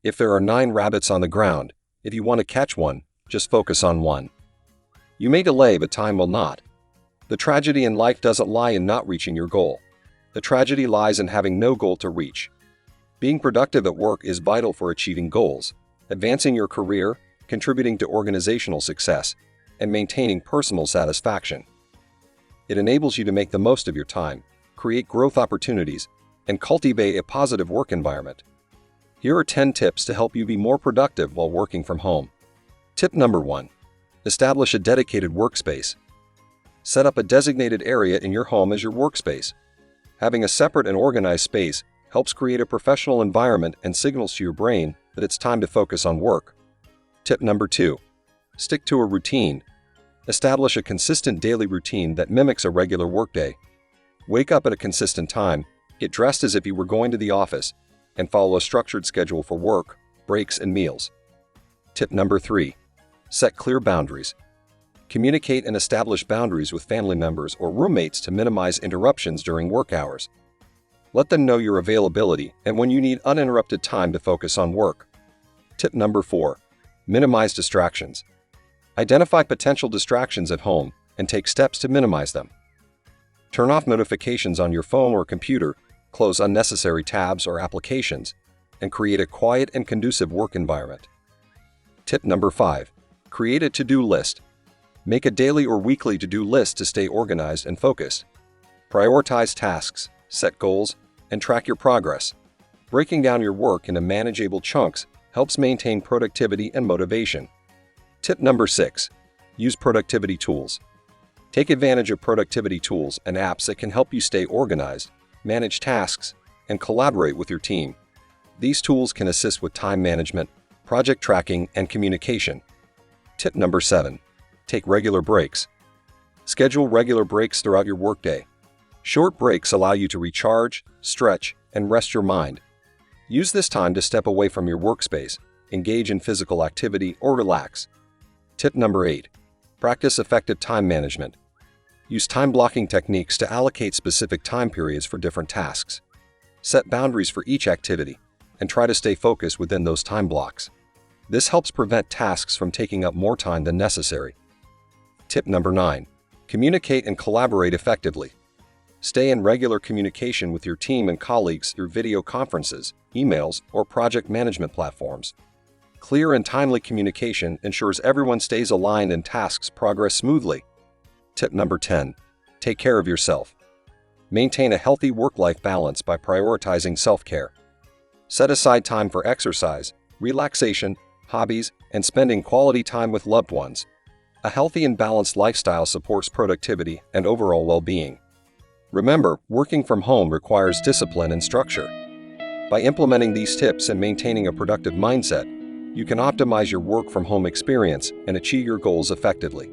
If there are 9 rabbits on the ground, if you want to catch one, just focus on one. You may delay, but time will not. The tragedy in life doesn't lie in not reaching your goal. The tragedy lies in having no goal to reach. Being productive at work is vital for achieving goals, advancing your career, contributing to organizational success, and maintaining personal satisfaction. It enables you to make the most of your time, create growth opportunities, and cultivate a positive work environment. Here are 10 tips to help you be more productive while working from home. Tip number 1. Establish a dedicated workspace. Set up a designated area in your home as your workspace. Having a separate and organized space helps create a professional environment and signals to your brain that it's time to focus on work. Tip number 2. Stick to a routine. Establish a consistent daily routine that mimics a regular workday. Wake up at a consistent time, get dressed as if you were going to the office, and follow a structured schedule for work, breaks, and meals. Tip number 3. Set clear boundaries. Communicate and establish boundaries with family members or roommates to minimize interruptions during work hours. Let them know your availability and when you need uninterrupted time to focus on work. Tip number 4. Minimize distractions. Identify potential distractions at home and take steps to minimize them. Turn off notifications on your phone or computer, close unnecessary tabs or applications, and create a quiet and conducive work environment. Tip number 5. Create a to-do list. Make a daily or weekly to-do list to stay organized and focused. Prioritize tasks, set goals, and track your progress. Breaking down your work into manageable chunks helps maintain productivity and motivation. Tip number 6. Use productivity tools. Take advantage of productivity tools and apps that can help you stay organized, manage tasks, and collaborate with your team. These tools can assist with time management, project tracking, and communication. Tip number 7. Take regular breaks. Schedule regular breaks throughout your workday. Short breaks allow you to recharge, stretch, and rest your mind. Use this time to step away from your workspace, engage in physical activity, or relax. Tip number 8. Practice effective time management. Use time blocking techniques to allocate specific time periods for different tasks. Set boundaries for each activity, and try to stay focused within those time blocks. This helps prevent tasks from taking up more time than necessary. Tip number 9. Communicate and collaborate effectively. Stay in regular communication with your team and colleagues through video conferences, emails, or project management platforms. Clear and timely communication ensures everyone stays aligned and tasks progress smoothly. Tip number 10. Take care of yourself. Maintain a healthy work-life balance by prioritizing self-care. Set aside time for exercise, relaxation, hobbies, and spending quality time with loved ones. A healthy and balanced lifestyle supports productivity and overall well-being. Remember, working from home requires discipline and structure. By implementing these tips and maintaining a productive mindset, you can optimize your work from home experience and achieve your goals effectively.